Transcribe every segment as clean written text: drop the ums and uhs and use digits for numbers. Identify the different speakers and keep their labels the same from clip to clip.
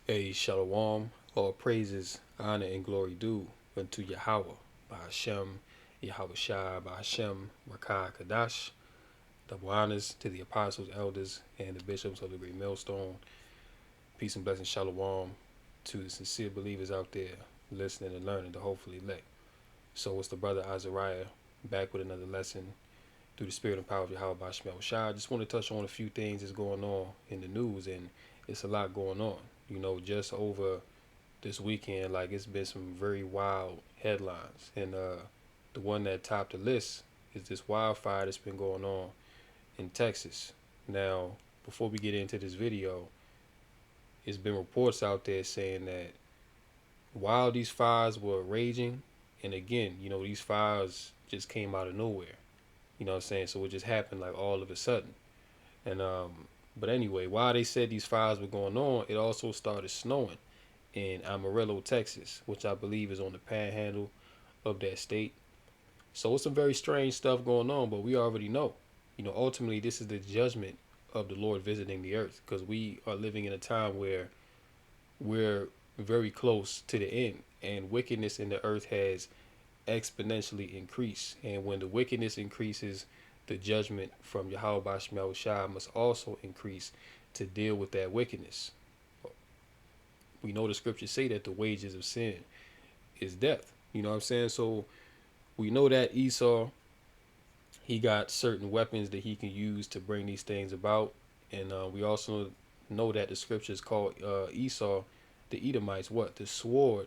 Speaker 1: Hey, Shalom, all praises, honor, and glory due unto Yahweh, by Hashem, Yahweh Shai, by Hashem, Rakah Kadash. Double honors to the apostles, elders, and the bishops of the great millstone. Peace and blessings, Shalom, to the sincere believers out there listening and learning to hopefully elect. So it's the brother Azariah back with another lesson through the spirit and power of Yahweh by Shemel Shai. I just want to touch on a few things that's going on in the news, and it's a lot going on. You know, just over this weekend, like it's been some very wild headlines, and the one that topped the list is this wildfire that's been going on in Texas. Now, before we get into this video, it's been reports out there saying that while these fires were raging, and again, you know, these fires just came out of nowhere. You know what I'm saying? So it just happened like all of a sudden. And but anyway, while they said these fires were going on, it also started snowing in Amarillo, Texas, which I believe is on the panhandle of that state. So it's some very strange stuff going on, but we already know, you know, ultimately this is the judgment of the Lord visiting the earth, because we are living in a time where we're very close to the end, and wickedness in the earth has exponentially increased. And when the wickedness increases, the judgment from Yahweh Bashmel Shai must also increase to deal with that wickedness. We know the scriptures say that the wages of sin is death. You know what I'm saying? So we know that Esau, he got certain weapons that he can use to bring these things about. And we also know that the scriptures call Esau, the Edomites, what? The sword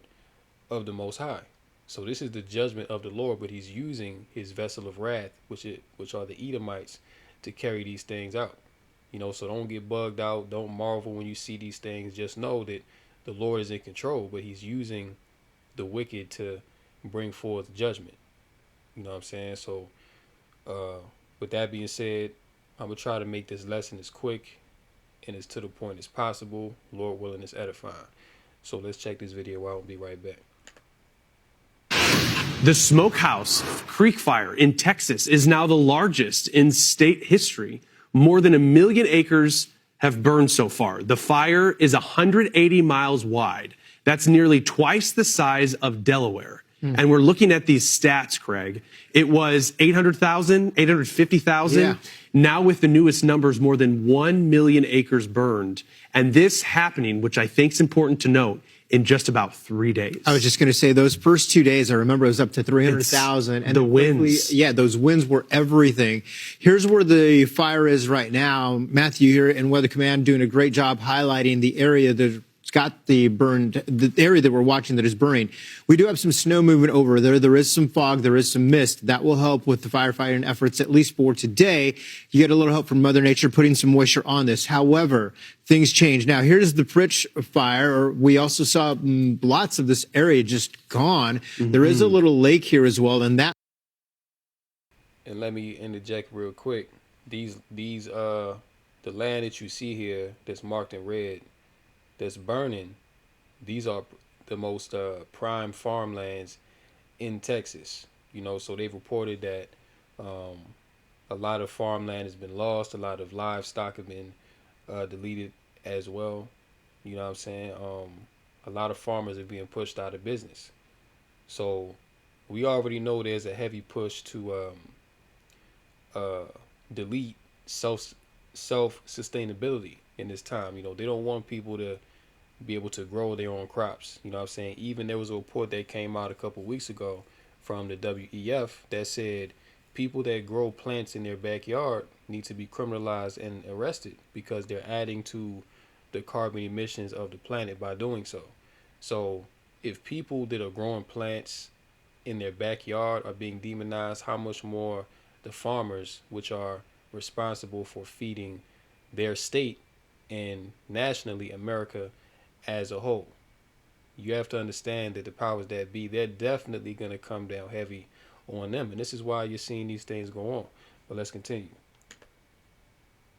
Speaker 1: of the Most High. So this is the judgment of the Lord, but he's using his vessel of wrath, which are the Edomites, to carry these things out. You know, so don't get bugged out. Don't marvel when you see these things. Just know that the Lord is in control, but he's using the wicked to bring forth judgment. You know what I'm saying? So with that being said, I'm going to try to make this lesson as quick and as to the point as possible. Lord willing, it's edifying. So let's check this video out and be right back.
Speaker 2: The smokehouse creek fire in Texas is now the largest in state history. More than 1 million acres have burned so far. The fire is 180 miles wide. That's nearly twice the size of Delaware. And we're looking at these stats, Craig. It was 800,000, 850,000. Yeah. Now with the newest numbers, more than 1 million acres burned. And this happening, which I think is important to note, in just about 3 days.
Speaker 3: I was just going to say those first 2 days, I remember it was up to 300,000. And
Speaker 2: the winds.
Speaker 3: Yeah, those winds were everything. Here's where the fire is right now. Matthew here in Weather Command doing a great job highlighting the area that's got the area that we're watching that is burning. We do have some snow movement over there. There is some fog. There is some mist. That will help with the firefighting efforts, at least for today. You get a little help from Mother Nature putting some moisture on this. However, things change. Now, here's the Pritch fire. We also saw lots of this area just gone. There is a little lake here as well, and that.
Speaker 1: And let me interject real quick. The land that you see here that's marked in red, that's burning, these are the most prime farmlands in Texas. You know, so they've reported that a lot of farmland has been lost, a lot of livestock have been deleted as well. You know what I'm saying? A lot of farmers are being pushed out of business. So we already know there's a heavy push to delete self-sustainability in this time. You know, they don't want people to be able to grow their own crops. You know what I'm saying? Even there was a report that came out a couple weeks ago from the WEF that said people that grow plants in their backyard need to be criminalized and arrested because they're adding to the carbon emissions of the planet by doing so. So if people that are growing plants in their backyard are being demonized, how much more the farmers, which are responsible for feeding their state and nationally America as a whole. You have to understand that the powers that be, they're definitely going to come down heavy on them. And this is why you're seeing these things go on. But let's continue.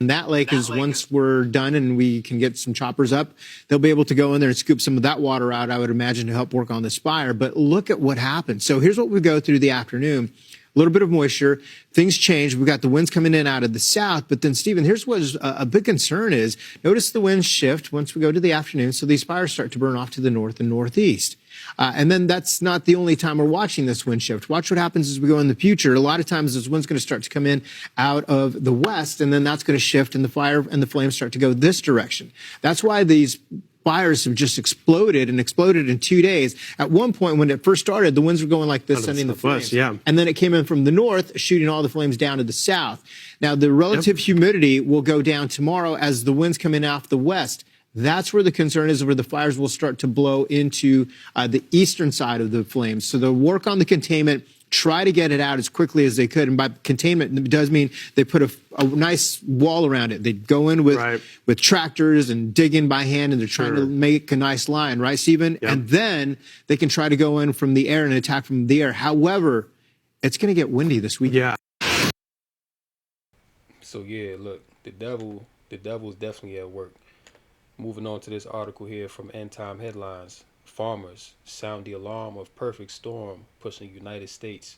Speaker 3: That lake is, once we're done and we can get some choppers up, they'll be able to go in there and scoop some of that water out, I would imagine, to help work on this fire. But look at what happened. So here's what we go through the afternoon. a little bit of moisture. Things change. We've got the winds coming in out of the south. But then, Stephen, here's what a big concern is. Notice the winds shift once we go to the afternoon. So these fires start to burn off to the north and northeast. And then that's not the only time we're watching this wind shift. Watch what happens as we go in the future. A lot of times this wind's going to start to come in out of the west, and then that's going to shift, and the fire and the flames start to go this direction. That's why these fires have just exploded in 2 days. At one point, when it first started, the winds were going like this, sending the flames.
Speaker 2: Yeah.
Speaker 3: And then it came in from the north, shooting all the flames down to the south. Now, the relative humidity will go down tomorrow as the winds come in off the west. That's where the concern is, where the fires will start to blow into the eastern side of the flames. So they'll work on the containment, try to get it out as quickly as they could. And by containment, it does mean they put a nice wall around it. They go in with tractors and dig in by hand, and they're trying to make a nice line, right, Stephen? Yep. And then they can try to go in from the air and attack from the air. However, it's going to get windy this week.
Speaker 2: Yeah.
Speaker 1: So yeah, look, the devil's definitely at work. Moving on to this article here from End Time Headlines. Farmers sound the alarm of perfect storm pushing the United States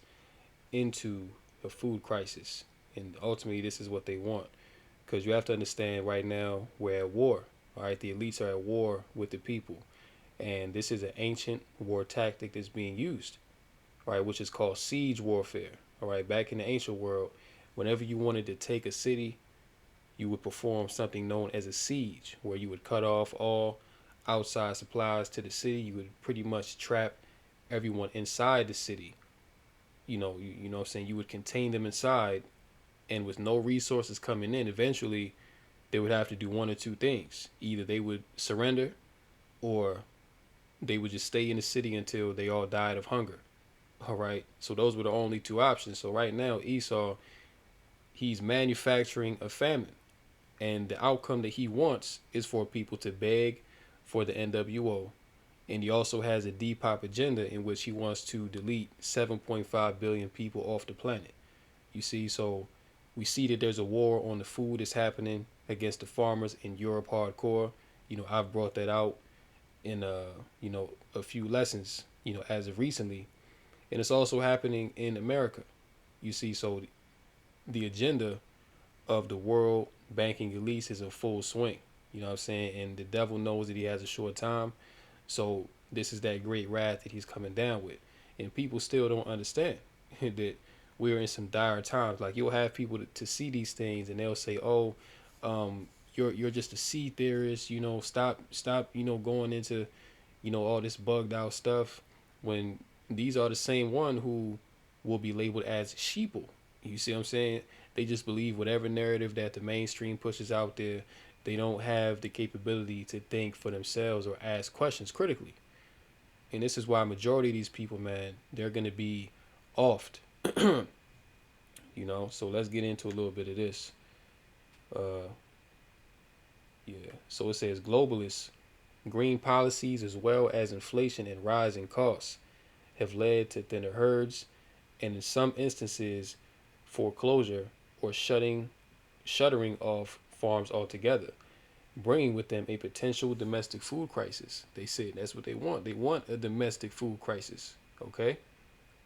Speaker 1: into a food crisis. And ultimately, this is what they want. Because you have to understand right now, we're at war. All right, the elites are at war with the people. And this is an ancient war tactic that's being used, all right, which is called siege warfare. All right, back in the ancient world, whenever you wanted to take a city, you would perform something known as a siege, where you would cut off all outside supplies to the city. You would pretty much trap everyone inside the city. You know what I'm saying? You would contain them inside, and with no resources coming in, eventually they would have to do one or two things. Either they would surrender, or they would just stay in the city until they all died of hunger. All right. So those were the only two options. So right now, Esau, he's manufacturing a famine. And the outcome that he wants is for people to beg for the NWO. And he also has a Depop agenda in which he wants to delete 7.5 billion people off the planet. You see, so we see that there's a war on the food that's happening against the farmers in Europe hardcore. I've brought that out in a few lessons, as of recently. And it's also happening in America. You see, so the agenda of the world banking elites is in full swing. You know what I'm saying? And the devil knows that he has a short time. So this is that great wrath that he's coming down with. And people still don't understand that we're in some dire times. Like, you'll have people to see these things, and they'll say, oh, you're just a seed theorist, stop, going into, all this bugged out stuff, when these are the same one who will be labeled as sheeple. You see what I'm saying? They just believe whatever narrative that the mainstream pushes out there. They don't have the capability to think for themselves or ask questions critically. And this is why a majority of these people, man, they're going to be offed. So let's get into a little bit of this. So it says globalists, green policies, as well as inflation and rising costs have led to thinner herds, and in some instances, foreclosure or shuttering off farms altogether, bringing with them a potential domestic food crisis. They said that's what they want. They want a domestic food crisis, okay?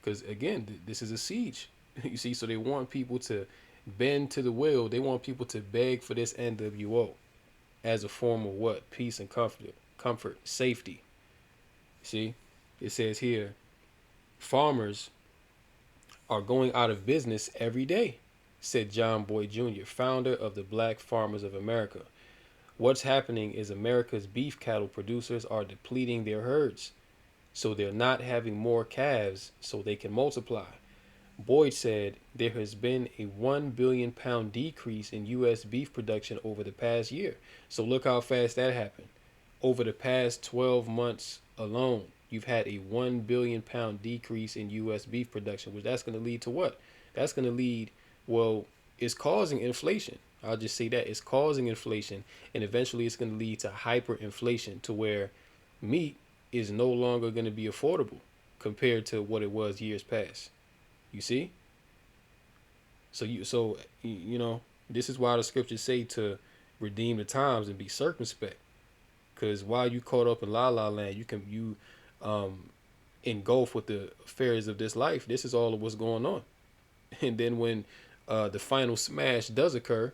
Speaker 1: Because, again, this is a siege. You see, so they want people to bend to the will. They want people to beg for this NWO as a form of what? Peace and comfort, safety. See, it says here, farmers are going out of business every day, said John Boyd Jr., founder of the Black Farmers of America. What's happening is America's beef cattle producers are depleting their herds, so they're not having more calves so they can multiply. Boyd said there has been a 1 billion pound decrease in U.S. beef production over the past year. So look how fast that happened. Over the past 12 months alone, you've had a 1 billion pound decrease in U.S. beef production, which that's going to lead to what? That's going to lead, it's causing inflation. I'll just say that. It's causing inflation, and eventually it's going to lead to hyperinflation, to where meat is no longer going to be affordable compared to what it was years past. You see? So this is why the scriptures say to redeem the times and be circumspect. Because while you caught up in la la land, you engulf with the affairs of this life. This is all of what's going on. And then when the final smash does occur,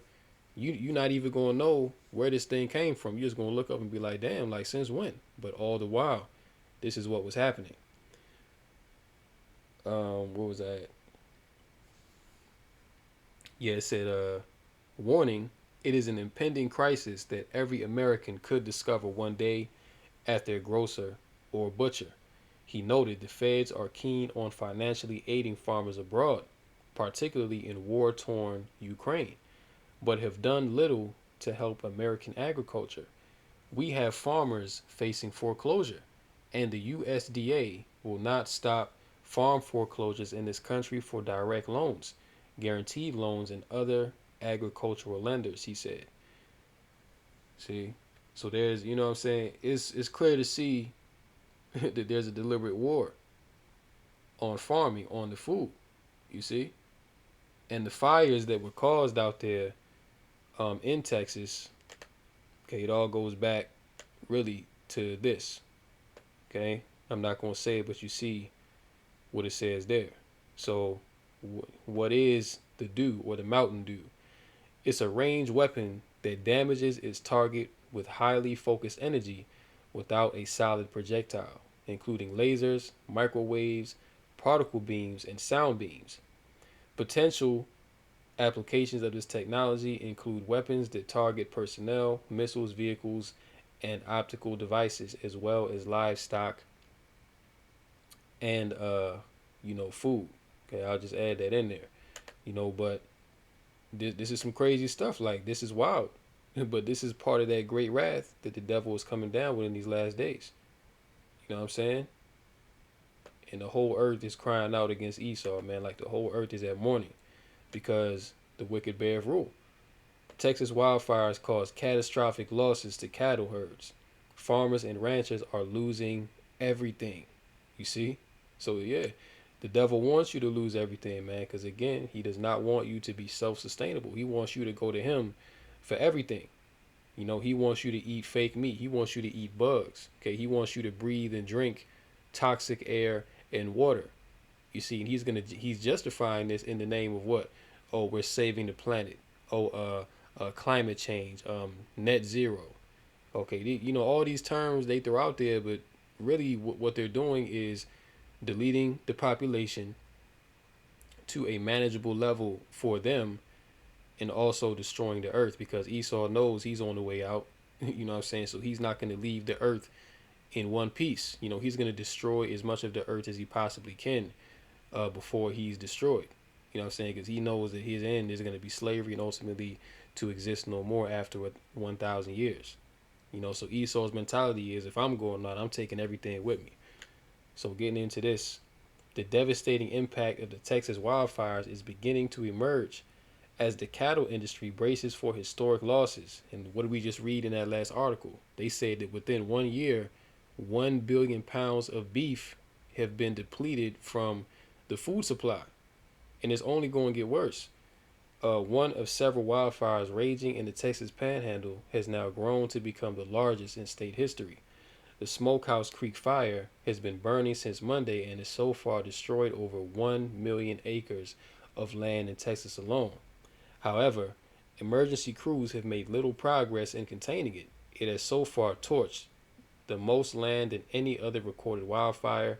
Speaker 1: you're not even gonna know where this thing came from. You're just gonna look up and be like, damn, like since when? But all the while, this is what was happening. What was that? Yeah, it said, warning, it is an impending crisis that every American could discover one day at their grocer or butcher. He noted the feds are keen on financially aiding farmers abroad, particularly in war torn Ukraine, but have done little to help American agriculture. We have farmers facing foreclosure, and the USDA will not stop farm foreclosures in this country for direct loans, guaranteed loans, and other agricultural lenders, he said. See? So there's, you know what I'm saying? It's clear to see that there's a deliberate war on farming, on the food, you see? And the fires that were caused out there in Texas, okay, it all goes back really to this, okay? I'm not going to say it, but you see what it says there. So, what is the dew or the Mountain Dew? It's a ranged weapon that damages its target with highly focused energy without a solid projectile, including lasers, microwaves, particle beams, and sound beams. Potential applications of this technology include weapons that target personnel, missiles, vehicles, and optical devices, as well as livestock and food. Okay, I'll just add that in there. But this is some crazy stuff. Like, this is wild. But this is part of that great wrath that the devil is coming down with in these last days. You know what I'm saying? And the whole earth is crying out against Esau, man. Like, the whole earth is at mourning because the wicked bear rule. Texas wildfires cause catastrophic losses to cattle herds. Farmers and ranchers are losing everything. You see? So, yeah, the devil wants you to lose everything, man, because, again, he does not want you to be self-sustainable. He wants you to go to him for everything. He wants you to eat fake meat. He wants you to eat bugs. Okay, he wants you to breathe and drink toxic air and water. You see, and he's justifying this in the name of what? Oh, we're saving the planet. Oh, climate change, net zero. Okay, all these terms they throw out there, but really what they're doing is deleting the population to a manageable level for them, and also destroying the earth, because Esau knows he's on the way out. You know what I'm saying? So he's not going to leave the earth in one piece. He's going to destroy as much of the earth as he possibly can before he's destroyed. You know what I'm saying? Because he knows that his end is going to be slavery and ultimately to exist no more after 1,000 years. So Esau's mentality is, if I'm going out, I'm taking everything with me. So getting into this, the devastating impact of the Texas wildfires is beginning to emerge as the cattle industry braces for historic losses. And what did we just read in that last article? They said that within 1 year, 1 billion pounds of beef have been depleted from the food supply. And it's only going to get worse. One of several wildfires raging in the Texas Panhandle has now grown to become the largest in state history. The Smokehouse Creek fire has been burning since Monday and has so far destroyed over 1 million acres of land in Texas alone. However, emergency crews have made little progress in containing it. It has so far torched the most land than any other recorded wildfire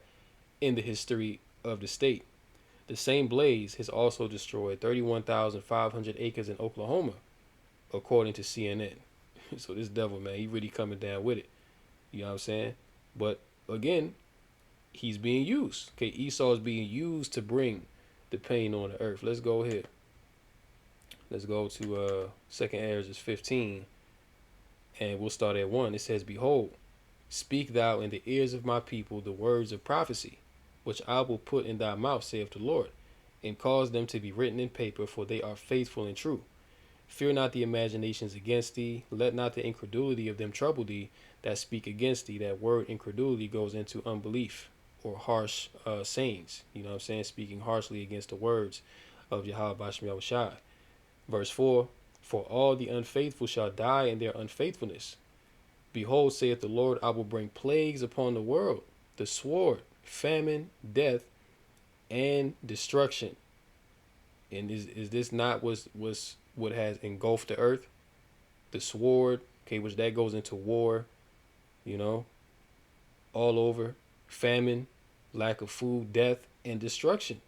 Speaker 1: in the history of the state. The same blaze has also destroyed 31,500 acres in Oklahoma, according to CNN. So this devil, man, he really coming down with it. You know what I'm saying? But again, he's being used. Okay, Esau is being used to bring the pain on the earth. Let's go here. Let's go to 2nd Ezra 15, and we'll start at 1. It says, Behold, speak thou in the ears of my people the words of prophecy, which I will put in thy mouth, saith the Lord, and cause them to be written in paper, for they are faithful and true. Fear not the imaginations against thee, let not the incredulity of them trouble thee that speak against thee. That word incredulity goes into unbelief or harsh sayings. You know what I'm saying? Speaking harshly against the words of Yahweh Bashem Yahushai. Verse 4, For all the unfaithful shall die in their unfaithfulness. Behold, saith the Lord, I will bring plagues upon the world, the sword, famine, death, and destruction. And is this not what has engulfed the earth? The sword, okay, which that goes into war, you know, all over, famine, lack of food, death, and destruction.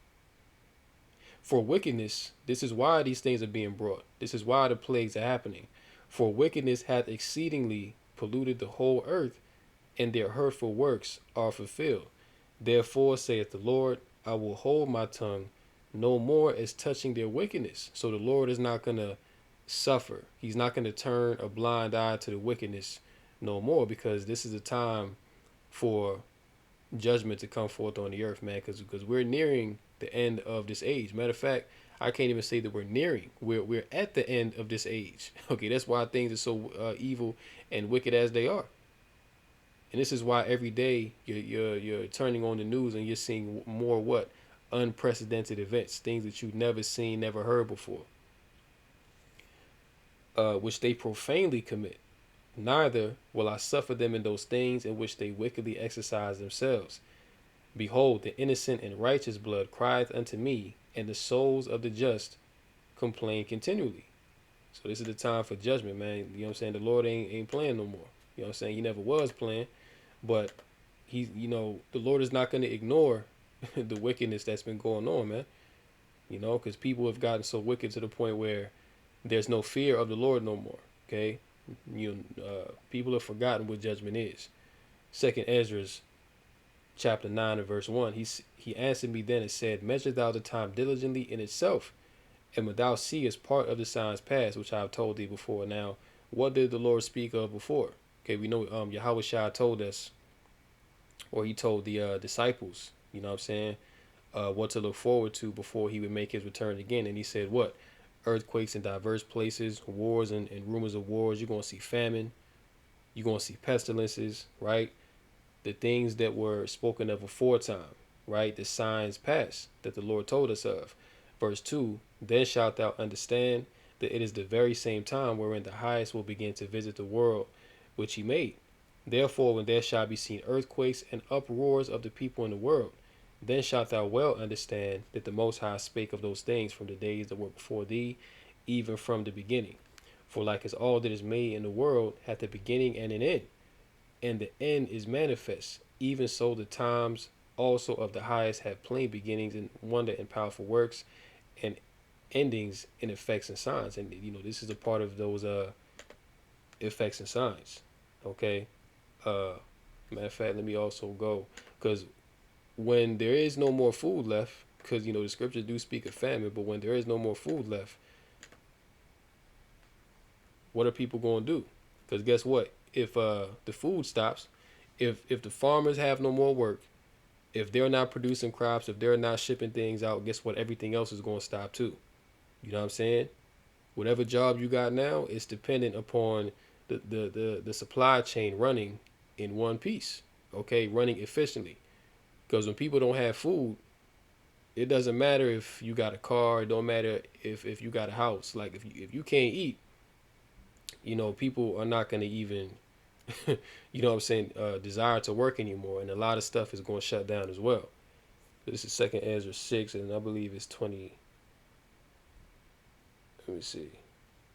Speaker 1: For wickedness, this is why these things are being brought. This is why the plagues are happening. For wickedness hath exceedingly polluted the whole earth, and their hurtful works are fulfilled. Therefore, saith the Lord, I will hold my tongue no more as touching their wickedness. So the Lord is not going to suffer. He's not going to turn a blind eye to the wickedness no more, because this is a time for judgment to come forth on the earth, man, because we're nearing the end of this age. Matter of fact, I can't even say that we're nearing. We're at the end of this age. Okay, that's why things are so evil and wicked as they are. And this is why every day you're turning on the news and you're seeing more what unprecedented events, things that you've never seen, never heard before, which they profanely commit. Neither will I suffer them in those things in which they wickedly exercise themselves. Behold, the innocent and righteous blood crieth unto me, and the souls of the just complain continually. So this is the time for judgment, man. You know what I'm saying? The Lord ain't playing no more. You know what I'm saying? He never was playing, but the Lord is not going to ignore the wickedness that's been going on, man. You know, because people have gotten so wicked to the point where there's no fear of the Lord no more. Okay, people have forgotten what judgment is. Second Ezra's chapter 9 and verse 1. He answered me then and said, measure thou the time diligently in itself, and when thou seest part of the signs past, which I have told thee before. Now, what did the Lord speak of before? Okay, we know Yahweh Shah told us, or he told the disciples, you know what I'm saying, what to look forward to before he would make his return again. And he said what? Earthquakes in diverse places, wars and rumors of wars. You're going to see famine. You're going to see pestilences, right? The things that were spoken of aforetime, right? The signs past that the Lord told us of. Verse 2, then shalt thou understand that it is the very same time wherein the highest will begin to visit the world which he made. Therefore, when there shall be seen earthquakes and uproars of the people in the world, then shalt thou well understand that the Most High spake of those things from the days that were before thee, even from the beginning. For like as all that is made in the world hath a beginning and an end, and the end is manifest, even so the times also of the highest have plain beginnings and wonder and powerful works, and endings in effects and signs. And this is a part of those effects and signs. Okay. Matter of fact, let me also go, because when there is no more food left, because the scriptures do speak of famine, but when there is no more food left, what are people going to do? Because guess what? If the food stops, if the farmers have no more work, if they're not producing crops, if they're not shipping things out, guess what? Everything else is going to stop too. You know what I'm saying? Whatever job you got now is dependent upon the supply chain running in one piece, okay, running efficiently. Because when people don't have food, it doesn't matter if you got a car. It don't matter if you got a house. Like if you can't eat, people are not going to even, you know what I'm saying, desire to work anymore. And a lot of stuff is going to shut down as well. This is Second Ezra 6, and I believe it's 20. Let me see.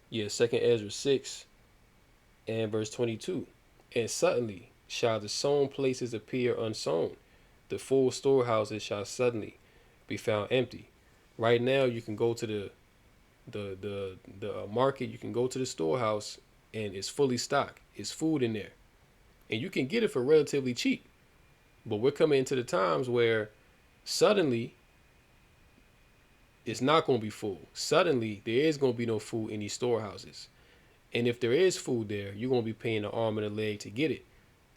Speaker 1: Yeah, Second Ezra 6 and verse 22. And suddenly shall the sown places appear unsown. The full storehouses shall suddenly be found empty. Right now, you can go to the market. You can go to the storehouse, and it's fully stocked. It's food in there, and you can get it for relatively cheap. But we're coming into the times where suddenly it's not going to be full. Suddenly, there is going to be no food in these storehouses. And if there is food there, you're going to be paying an arm and a leg to get it.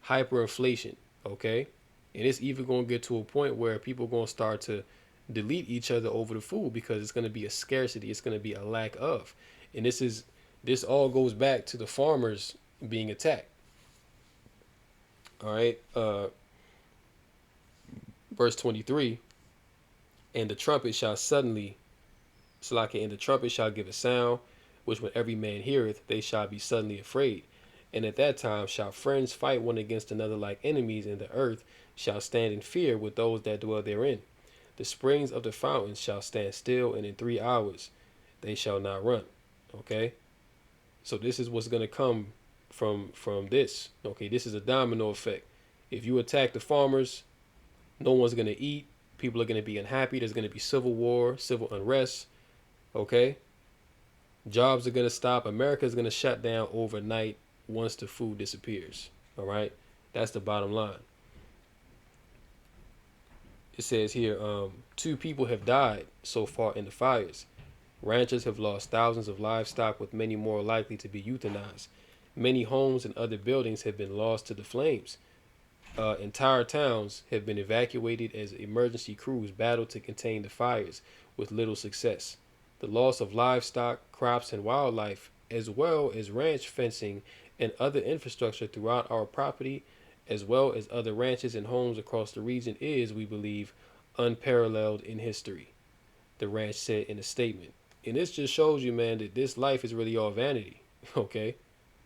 Speaker 1: Hyperinflation, okay? And it's even going to get to a point where people are going to start to delete each other over the food, because it's going to be a scarcity. It's going to be a lack of. And this all goes back to the farmers being attacked. All right. Verse 23, and the trumpet shall suddenly, and the trumpet shall give a sound, which when every man heareth, they shall be suddenly afraid. And at that time shall friends fight one against another like enemies, and the earth shall stand in fear with those that dwell therein. The springs of the fountains shall stand still, and in 3 hours they shall not run. Okay, so this is what's gonna come from this. Okay, this is a domino effect. If you attack the farmers, no one's gonna eat. People are gonna be unhappy. There's gonna be civil war, civil unrest. Okay, jobs are gonna stop. America's gonna shut down overnight once the food disappears. All right, that's the bottom line. It says here, 2 people have died so far in the fires. Ranchers have lost thousands of livestock, with many more likely to be euthanized. Many homes and other buildings have been lost to the flames. Entire towns have been evacuated as emergency crews battle to contain the fires with little success. The loss of livestock, crops, and wildlife, as well as ranch fencing and other infrastructure throughout our property, as well as other ranches and homes across the region, is, we believe, unparalleled in history, the ranch said in a statement. And this just shows you, man, that this life is really all vanity. Okay?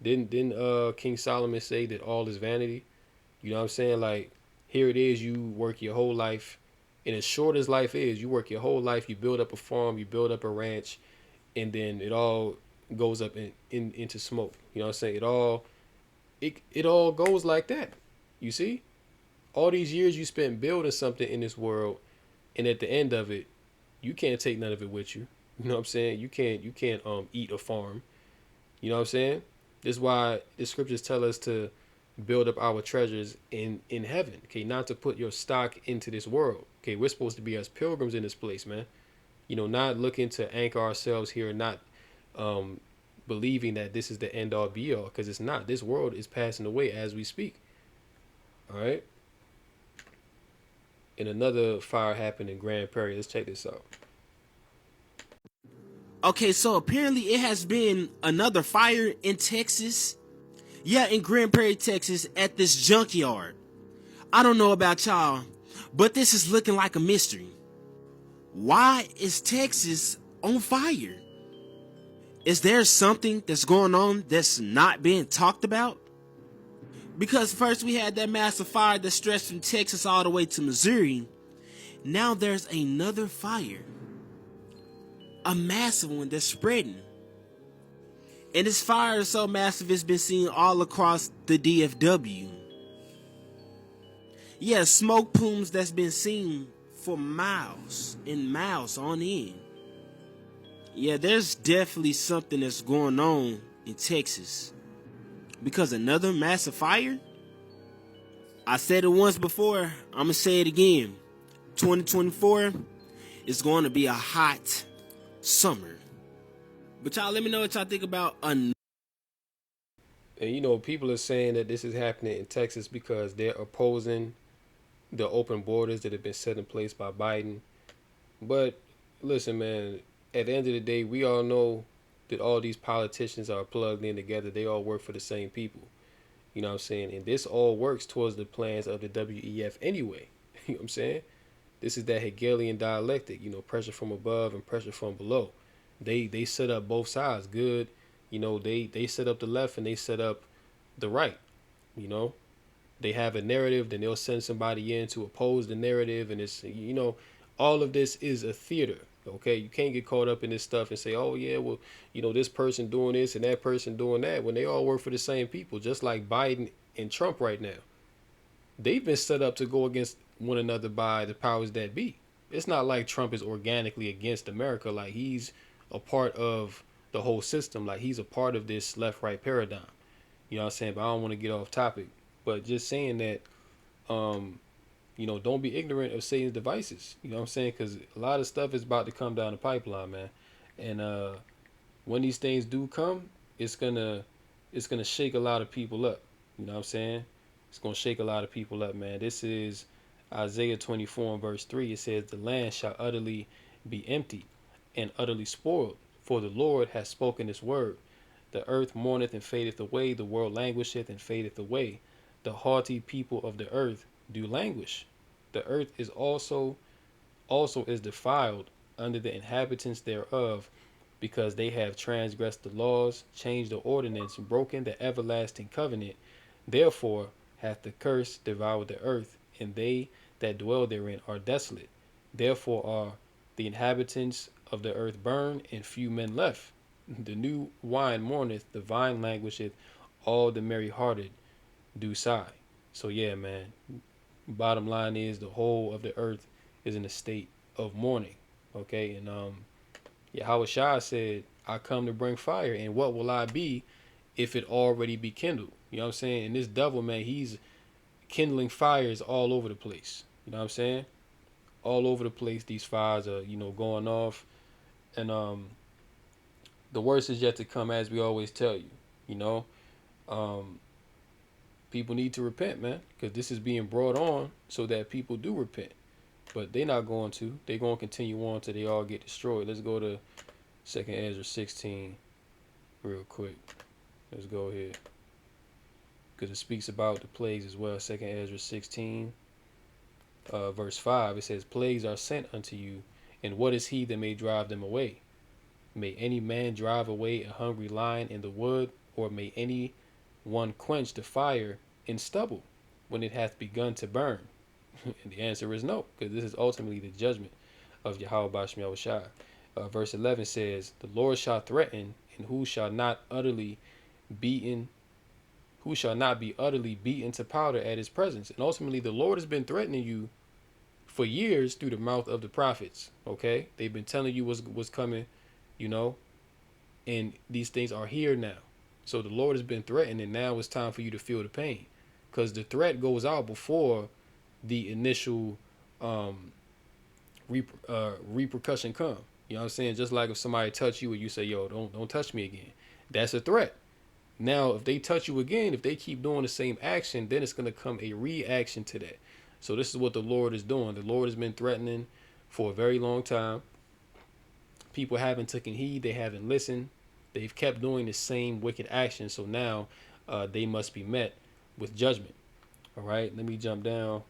Speaker 1: Didn't King Solomon say that all is vanity? You know what I'm saying? Like, here it is, you work your whole life, and as short as life is, you work your whole life, you build up a farm, you build up a ranch, and then it all goes up into smoke. You know what I'm saying? It all goes like that. You see? All these years you spent building something in this world, and at the end of it, you can't take none of it with you. You know what I'm saying? You can't eat a farm. You know what I'm saying? This is why the scriptures tell us to build up our treasures in heaven. Okay, not to put your stock into this world. Okay, we're supposed to be as pilgrims in this place, man. You know, not looking to anchor ourselves here, not um believing that this is the end all be all, because it's not. This world is passing away as we speak. All right. And another fire happened in Grand Prairie. Let's check this out.
Speaker 4: Okay, so apparently it has been another fire in Texas. Yeah, in Grand Prairie, Texas, at this junkyard. I don't know about y'all, but this is looking like a mystery. Why is Texas on fire? Is there something that's going on that's not being talked about? Because first we had that massive fire that stretched from Texas all the way to Missouri. Now there's another fire. A massive one that's spreading. And this fire is so massive it's been seen all across the DFW. Yeah, smoke plumes that's been seen for miles and miles on end. Yeah, there's definitely something that's going on in Texas. Because another massive fire? I said it once before, I'm going to say it again. 2024 is going to be a hot summer. But y'all let me know what y'all think about
Speaker 1: And you know, people are saying that this is happening in Texas because they're opposing the open borders that have been set in place by Biden. But listen, man, at the end of the day, we all know that all these politicians are plugged in together. They all work for the same people. You know what I'm saying? And this all works towards the plans of the WEF anyway. You know what I'm saying? This is that Hegelian dialectic, you know, pressure from above and pressure from below. They set up both sides good. You know, they set up the left and they set up the right. You know, they have a narrative, then they'll send somebody in to oppose the narrative, and it's, you know, all of this is a theater. Okay, you can't get caught up in this stuff and say, oh yeah, well, you know, this person doing this and that person doing that, when they all work for the same people. Just like Biden and Trump right now, they've been set up to go against one another by the powers that be. It's not like Trump is organically against America. Like, he's a part of the whole system. Like, he's a part of this left right paradigm. You know what I'm saying? But I don't want to get off topic. But just saying that, you know, don't be ignorant of Satan's devices. You know what I'm saying? Because a lot of stuff is about to come down the pipeline, man. And when these things do come, it's gonna shake a lot of people up. You know what I'm saying? It's gonna shake a lot of people up, man. This is Isaiah 24 and verse 3. It says, "The land shall utterly be empty and utterly spoiled, for the Lord has spoken his word. The earth mourneth and fadeth away, the world languisheth and fadeth away. The haughty people of the earth do languish. The earth is also is defiled under the inhabitants thereof, because they have transgressed the laws, changed the ordinance, broken the everlasting covenant. Therefore hath the curse devoured the earth, and they that dwell therein are desolate. Therefore are the inhabitants of the earth burned, and few men left. The new wine mourneth, the vine languisheth, all the merry hearted do sigh. So yeah, man. Bottom line is the whole of the earth is in a state of mourning. Okay, and Yahweh Shai said, I come to bring fire, and what will I be if it already be kindled? You know what I'm saying? And this devil, man, he's kindling fires all over the place. You know what I'm saying? All over the place, these fires are, going off. And the worst is yet to come, as we always tell you. You know, um, people need to repent, man, because this is being brought on so that people do repent. But they're not going to. They're going to continue on till they all get destroyed. Let's go to 2nd Ezra 16 real quick. Let's go here. Because it speaks about the plagues as well. 2nd Ezra 16, verse 5. It says, plagues are sent unto you, and what is he that may drive them away? May any man drive away a hungry lion in the wood, or may any one quench the fire in stubble when it hath begun to burn? And the answer is no, because this is ultimately the judgment of Yahweh Bashem Yahushai. Verse 11 says, the Lord shall threaten, and who shall not be utterly beaten to powder at his presence. And ultimately, the Lord has been threatening you for years through the mouth of the prophets. Okay, they've been telling you what's coming, and these things are here now. So the Lord has been threatening, and now it's time for you to feel the pain, because the threat goes out before the initial repercussion come. You know what I'm saying? Just like if somebody touch you and you say, yo, don't touch me again. That's a threat. Now, if they touch you again, if they keep doing the same action, then it's going to come a reaction to that. So this is what the Lord is doing. The Lord has been threatening for a very long time. People haven't taken heed. They haven't listened. They've kept doing the same wicked action. So now they must be met with judgment. All right, let me jump down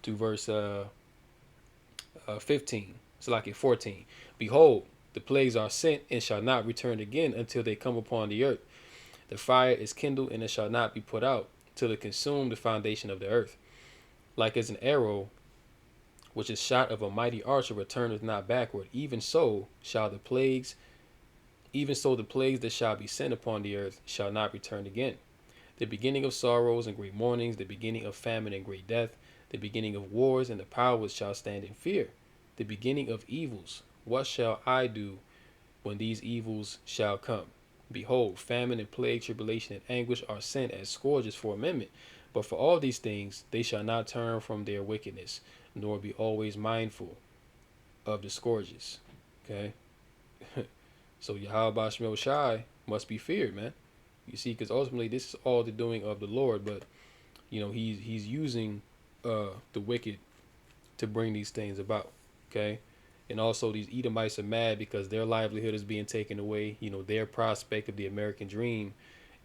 Speaker 1: to verse 15. It's like at 14. Behold, the plagues are sent and shall not return again until they come upon the earth. The fire is kindled and it shall not be put out till it consume the foundation of the earth. Like as an arrow which is shot of a mighty archer returneth not backward, even so the plagues that shall be sent upon the earth shall not return again. The beginning of sorrows and great mournings, the beginning of famine and great death, the beginning of wars, and the powers shall stand in fear. The beginning of evils, what shall I do when these evils shall come? Behold, famine and plague, tribulation and anguish are sent as scourges for amendment. But for all these things they shall not turn from their wickedness, nor be always mindful of the scourges. Okay? So Yahweh Bashem Shai must be feared, man. You see, because ultimately this is all the doing of the Lord, but he's using the wicked to bring these things about. Okay, and also these Edomites are mad because their livelihood is being taken away. Their prospect of the American dream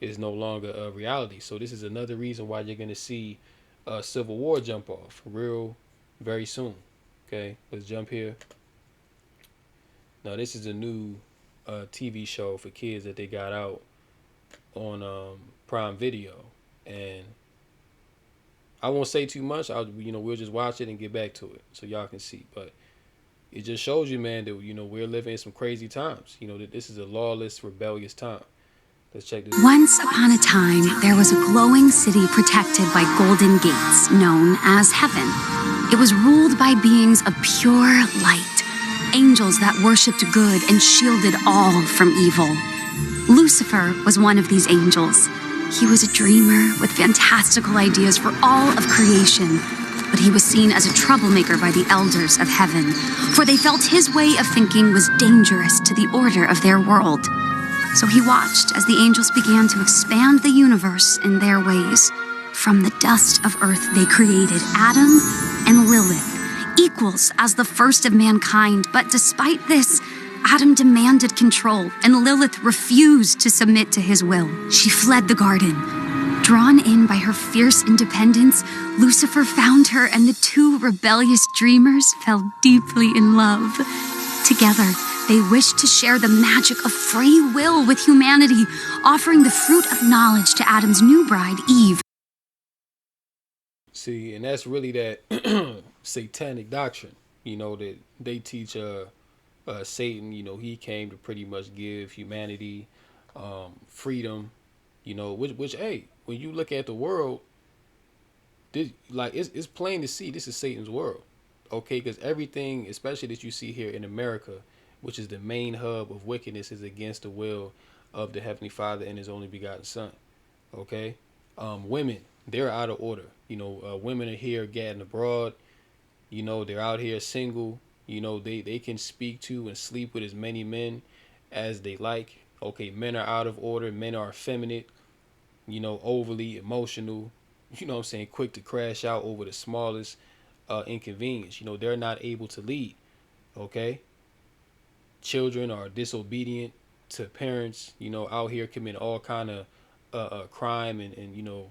Speaker 1: is no longer a reality. So this is another reason why you're going to see a civil war jump off very soon. Okay, let's jump here. Now this is a new TV show for kids that they got out on Prime Video, and I won't say too much. We'll just watch it and get back to it so y'all can see. But it just shows you, man, that we're living in some crazy times. That this is a lawless, rebellious time. Let's check this.
Speaker 5: Once upon a time, there was a glowing city protected by golden gates, known as heaven. It was ruled by beings of pure light, angels that worshipped good and shielded all from evil. Lucifer was one of these angels. He was a dreamer with fantastical ideas for all of creation, but he was seen as a troublemaker by the elders of heaven, for they felt his way of thinking was dangerous to the order of their world. So he watched as the angels began to expand the universe in their ways. From the dust of earth they created Adam and Lilith, equals as the first of mankind, but despite this, Adam demanded control, and Lilith refused to submit to his will. She fled the garden. Drawn in by her fierce independence, Lucifer found her, and the two rebellious dreamers fell deeply in love. Together, they wished to share the magic of free will with humanity, offering the fruit of knowledge to Adam's new bride, Eve.
Speaker 1: See, and that's really that satanic doctrine. That they teach Satan. He came to pretty much give humanity freedom. Which hey, when you look at the world, it's plain to see this is Satan's world. Okay, because everything, especially that you see here in America, which is the main hub of wickedness, is against the will of the Heavenly Father and His only begotten Son. Okay, women, they're out of order. Women are here getting abroad. They're out here single. They can speak to and sleep with as many men as they like. Okay, men are out of order. Men are effeminate. Overly emotional. What I'm saying, quick to crash out over the smallest inconvenience. They're not able to lead. Okay, children are disobedient to parents. Out here committing all kind of crime and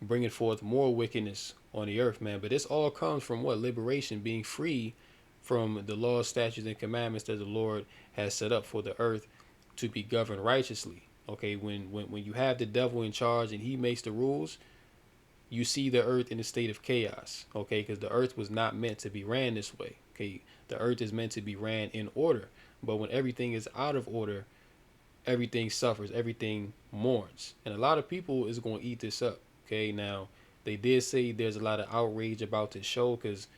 Speaker 1: bringing forth more wickedness on the earth, man. But this all comes from what? Liberation, being free from the laws, statutes, and commandments that the Lord has set up for the earth to be governed righteously. Okay, when you have the devil in charge and he makes the rules, you see the earth in a state of chaos. Okay, because the earth was not meant to be ran this way. Okay, the earth is meant to be ran in order. But when everything is out of order, everything suffers, everything mourns, and a lot of people is going to eat this up. Okay, now they did say there's a lot of outrage about this show because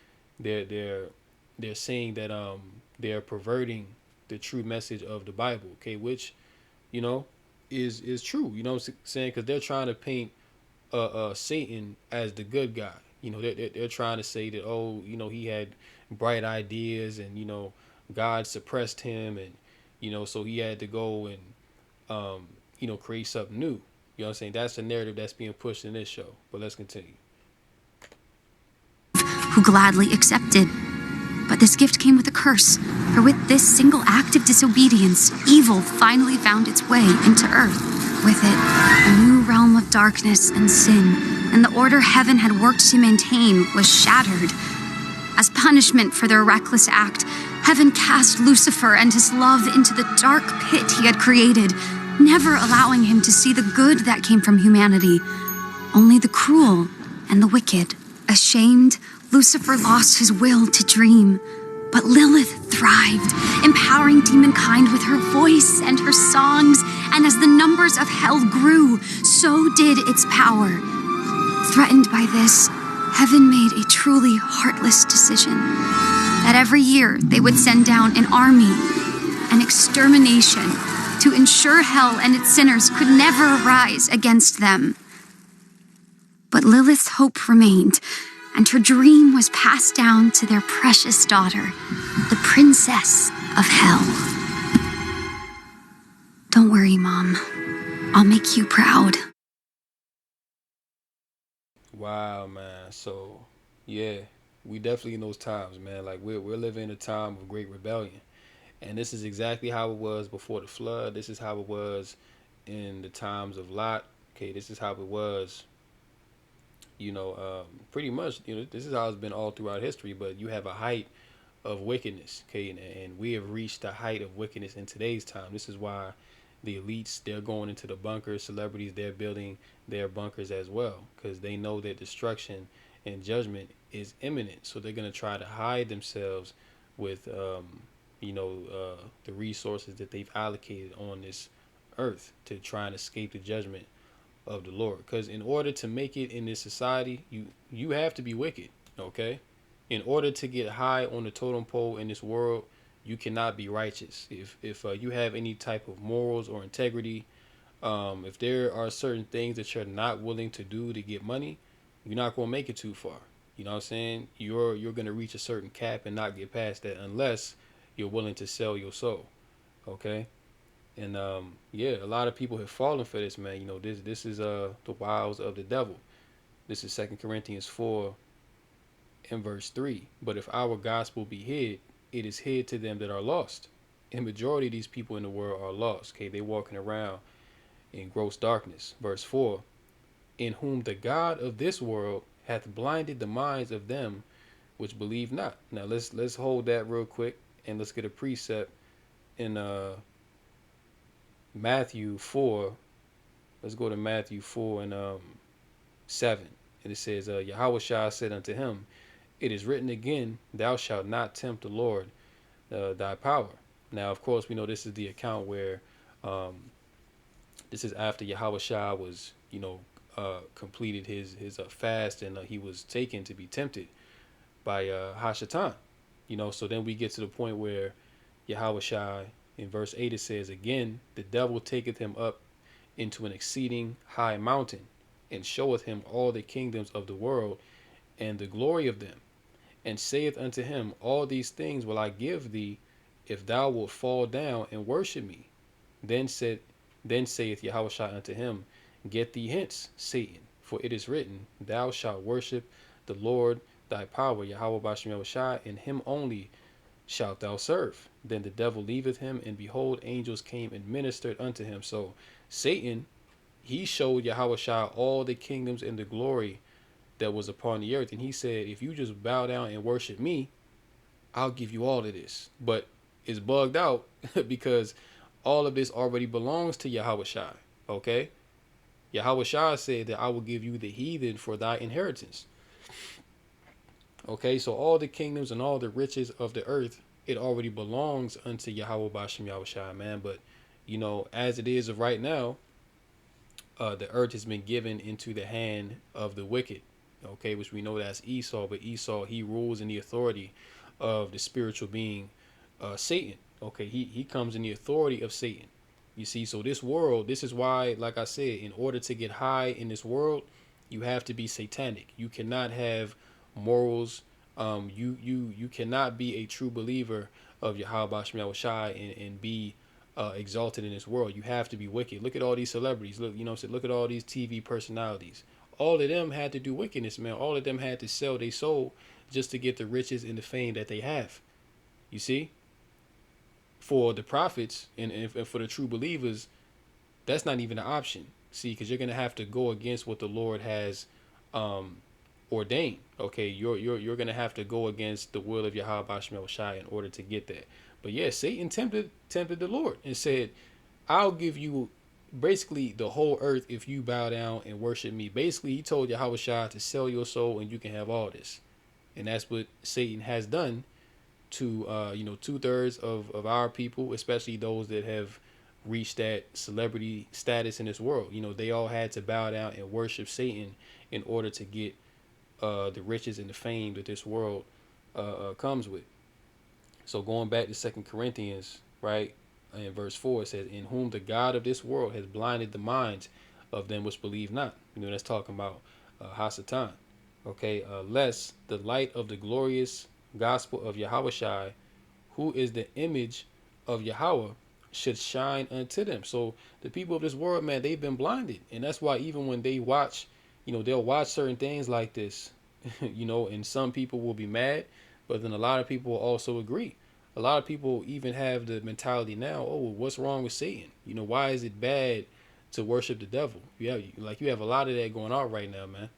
Speaker 1: they're saying that they're perverting the true message of the Bible. Okay, which you know is true. What I'm saying, because they're trying to paint Satan as the good guy. They're trying to say that, oh, he had bright ideas and God suppressed him, and so he had to go and create something new. You know what I'm saying? That's the narrative that's being pushed in this show. But let's continue.
Speaker 5: Who gladly accepted. But this gift came with a curse, for with this single act of disobedience, evil finally found its way into earth. With it, a new realm of darkness and sin, and the order heaven had worked to maintain was shattered. As punishment for their reckless act, heaven cast Lucifer and his love into the dark pit he had created, never allowing him to see the good that came from humanity, only the cruel and the wicked. Ashamed, Lucifer lost his will to dream, but Lilith thrived, empowering demonkind with her voice and her songs, and as the numbers of hell grew, so did its power. Threatened by this, heaven made a truly heartless decision, that every year they would send down an army, an extermination, to ensure hell and its sinners could never rise against them. But Lilith's hope remained, and her dream was passed down to their precious daughter, the Princess of Hell. Don't worry, Mom. I'll make you proud.
Speaker 1: Wow, man. So, yeah, we definitely in those times, man. Like we're living in a time of great rebellion, and this is exactly how it was before the flood. This is how it was in the times of Lot. Okay, this is how it was. Pretty much, this is how it's been all throughout history. But you have a height of wickedness, okay, and we have reached the height of wickedness in today's time. This is why the elites, they're going into the bunkers. Celebrities, they're building their bunkers as well, because they know that destruction and judgment is imminent. So they're going to try to hide themselves with the resources that they've allocated on this earth to try and escape the judgment of the Lord. Because in order to make it in this society, you have to be wicked. Okay, in order to get high on the totem pole in this world, you cannot be righteous. If you have any type of morals or integrity, if there are certain things that you're not willing to do to get money, you're not going to make it too far. You know what I'm saying? You're going to reach a certain cap and not get past that unless you're willing to sell your soul. Okay. And a lot of people have fallen for this, man. This is the wiles of the devil. This is 2 Corinthians 4 and verse 3. But if our gospel be hid, it is hid to them that are lost. And majority of these people in the world are lost. Okay, they walking around in gross darkness. Verse 4, in whom the God of this world hath blinded the minds of them which believe not. Now let's hold that real quick and let's get a precept in Matthew 4. Let's go to Matthew 4 and 7. And it says, Yahushua said unto him, it is written again, thou shalt not tempt the Lord thy power. Now, of course, we know this is the account where this is after Yahweh Shah was, completed his fast, and he was taken to be tempted by Hashatan. So then we get to the point where Yahweh Shai, in verse 8, it says, again, the devil taketh him up into an exceeding high mountain, and showeth him all the kingdoms of the world, and the glory of them, and saith unto him, all these things will I give thee, if thou wilt fall down and worship me. Then saith Yahweh Shai unto him, get thee hence, Satan, for it is written, thou shalt worship the Lord thy power, Yahweh Bashem Yahweh Shai, and him only shalt thou serve. Then the devil leaveth him, and behold, angels came and ministered unto him. So Satan, he showed Yahweh Shai all the kingdoms and the glory that was upon the earth. And he said, if you just bow down and worship me, I'll give you all of this. But it's bugged out because all of this already belongs to Yahweh Shai. Okay? Yahweh Shai said that I will give you the heathen for thy inheritance. Okay, so all the kingdoms and all the riches of the earth, it already belongs unto Yahweh Bashem Yahweh Shai, man. But, as it is of right now, the earth has been given into the hand of the wicked, okay, which we know that's Esau. But Esau, he rules in the authority of the spiritual being, Satan. Okay, he comes in the authority of Satan. You see, so this world, this is why, like I said, in order to get high in this world, you have to be satanic. You cannot have morals. You cannot be a true believer of Yahweh Bashem Yahweh Shai and be exalted in this world. You have to be wicked. Look at all these celebrities. Look at all these TV personalities. All of them had to do wickedness, man. All of them had to sell their soul just to get the riches and the fame that they have. You see? For the prophets and for the true believers, that's not even an option. See, because you're going to have to go against what the Lord has ordained. Okay, you're going to have to go against the will of Yahweh Bashem Yahweh Shai in order to get that. But yeah, Satan tempted the Lord and said, I'll give you basically the whole earth if you bow down and worship me. Basically, he told Yahweh Shai to sell your soul and you can have all this. And that's what Satan has done to 2/3 of our people, especially those that have reached that celebrity status in this world. They all had to bow down and worship Satan in order to get the riches and the fame that this world comes with. So going back to 2 Corinthians, right, in verse 4, it says, in whom the God of this world has blinded the minds of them which believe not. That's talking about Hasatan. Okay, lest the light of the glorious gospel of Yahweh Shai, who is the image of Yahweh, should shine unto them. So the people of this world, man, they've been blinded. And that's why even when they watch, they'll watch certain things like this, and some people will be mad, but then a lot of people will also agree. A lot of people even have the mentality now, oh, what's wrong with Satan? Why is it bad to worship the devil? You have a lot of that going on right now, man.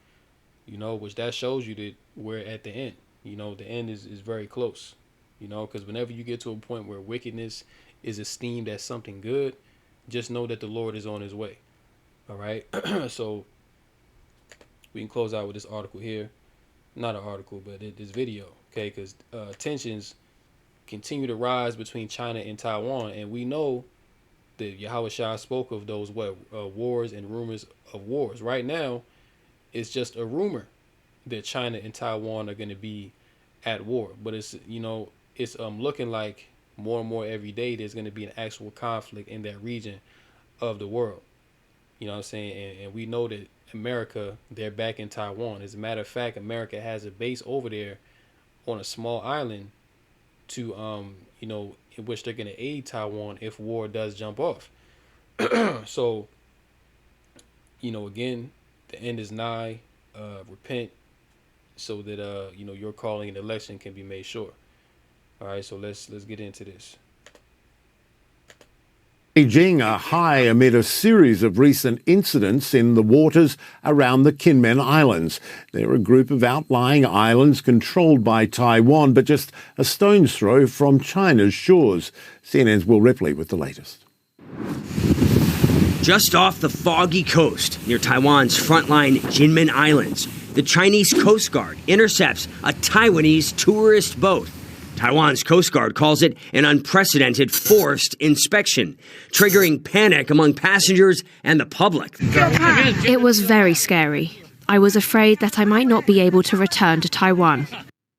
Speaker 1: Which that shows you that we're at the end. The end is very close. Because whenever you get to a point where wickedness is esteemed as something good, just know that the Lord is on his way. All right. So we can close out with this article here. Not an article, but this video. Okay. Because tensions continue to rise between China and Taiwan. And we know that Yahweh Shai spoke of those wars and rumors of wars. Right now, it's just a rumor that China and Taiwan are going to be at war. But it's looking like more and more every day there's going to be an actual conflict in that region of the world. You know what I'm saying? And we know that America, they're back in Taiwan. As a matter of fact, America has a base over there on a small island to, in which they're going to aid Taiwan if war does jump off. So, again, the end is nigh. Repent so that, your calling and election can be made sure. All right, so let's get into this.
Speaker 6: Beijing are high amid a series of recent incidents in the waters around the Kinmen Islands. They're a group of outlying islands controlled by Taiwan, but just a stone's throw from China's shores. CNN's Will Ripley with the latest.
Speaker 7: Just off the foggy coast near Taiwan's frontline Kinmen Islands, the Chinese Coast Guard intercepts a Taiwanese tourist boat. Taiwan's Coast Guard calls it an unprecedented forced inspection, triggering panic among passengers and the public.
Speaker 8: It was very scary. I was afraid that I might not be able to return to Taiwan.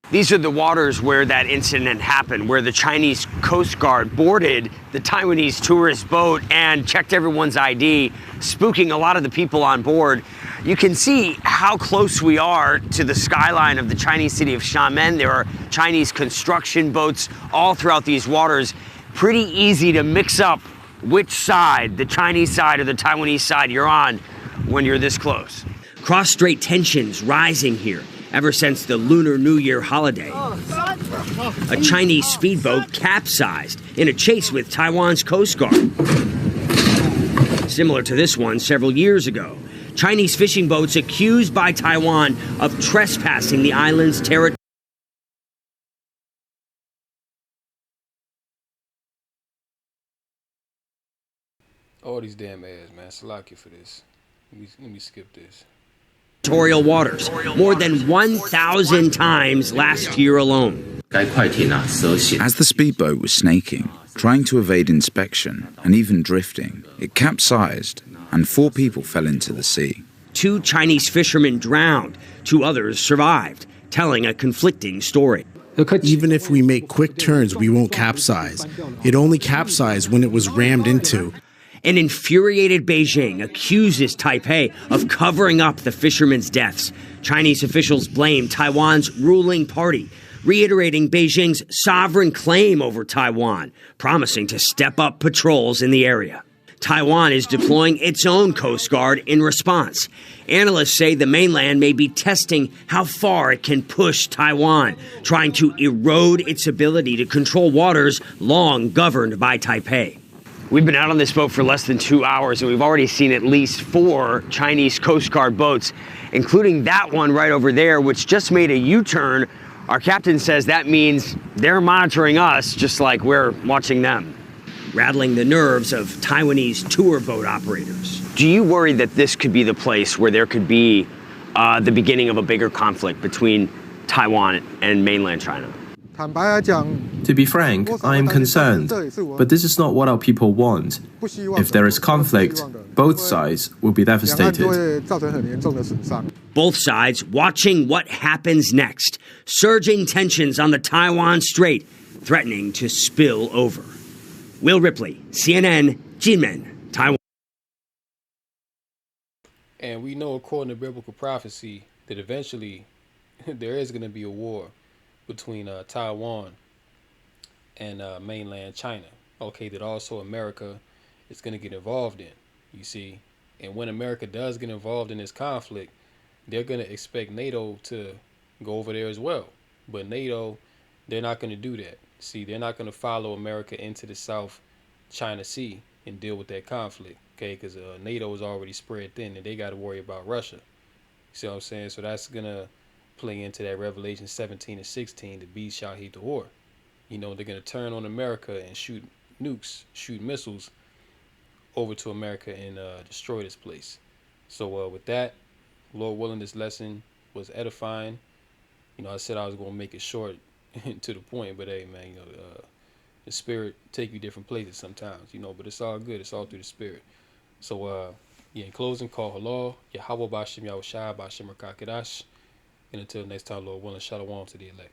Speaker 7: These are the waters where that incident happened, where the Chinese Coast Guard boarded the Taiwanese tourist boat and checked everyone's ID, spooking a lot of the people on board. You can see how close we are to the skyline of the Chinese city of Xiamen. There are Chinese construction boats all throughout these waters. Pretty easy to mix up which side, the Chinese side or the Taiwanese side, you're on when you're this close. Cross-strait tensions rising here ever since the Lunar New Year holiday. A Chinese speedboat capsized in a chase with Taiwan's Coast Guard. Similar to this one several years ago, Chinese fishing boats accused by Taiwan of trespassing the island's territory.
Speaker 1: All these damn ads, man. Salaki for this. Let me skip this.
Speaker 7: Territorial waters more than 1,000 times last year alone.
Speaker 9: As the speedboat was snaking, trying to evade inspection and even drifting, it capsized and 4 people fell into the sea.
Speaker 7: 2 Chinese fishermen drowned, 2 others survived, telling a conflicting story.
Speaker 10: Even if we make quick turns, we won't capsize. It only capsized when it was rammed into.
Speaker 7: An infuriated Beijing accuses Taipei of covering up the fishermen's deaths. Chinese officials blame Taiwan's ruling party, reiterating Beijing's sovereign claim over Taiwan, promising to step up patrols in the area. Taiwan is deploying its own Coast Guard in response. Analysts say the mainland may be testing how far it can push Taiwan, trying to erode its ability to control waters long governed by Taipei. We've been out on this boat for less than 2 hours, and we've already seen at least 4 Chinese Coast Guard boats, including that one right over there, which just made a U-turn. Our captain says that means they're monitoring us just like we're watching them. Rattling the nerves of Taiwanese tour boat operators. Do you worry that this could be the place where there could be the beginning of a bigger conflict between Taiwan and mainland China?
Speaker 11: To be frank, I am concerned, but this is not what our people want. If there is conflict, both sides will be devastated.
Speaker 7: Both sides watching what happens next. Surging tensions on the Taiwan Strait, threatening to spill over. Will Ripley, CNN, Jinmen, Taiwan.
Speaker 1: And we know, according to biblical prophecy, that eventually there is going to be a war between Taiwan and mainland China. Okay, that also America is going to get involved in, you see. And when America does get involved in this conflict, they're going to expect NATO to go over there as well. But NATO, they're not going to do that. See, they're not going to follow America into the South China Sea and deal with that conflict, okay? Because NATO is already spread thin, and they got to worry about Russia. You see what I'm saying? So that's going to play into that Revelation 17 and 16, the beast shall heed the war. You know, they're going to turn on America and shoot nukes, shoot missiles over to America and destroy this place. So with that, Lord willing, this lesson was edifying. You know, I said I was going to make it short to the point, but hey, man, you know, the spirit take you different places sometimes, you know, but it's all good. It's all through the spirit. So, yeah, in closing, call halal, Yahweh Bashim Yahushai Bashim Rakakadash. And until next time, Lord willing, shalom to the elect.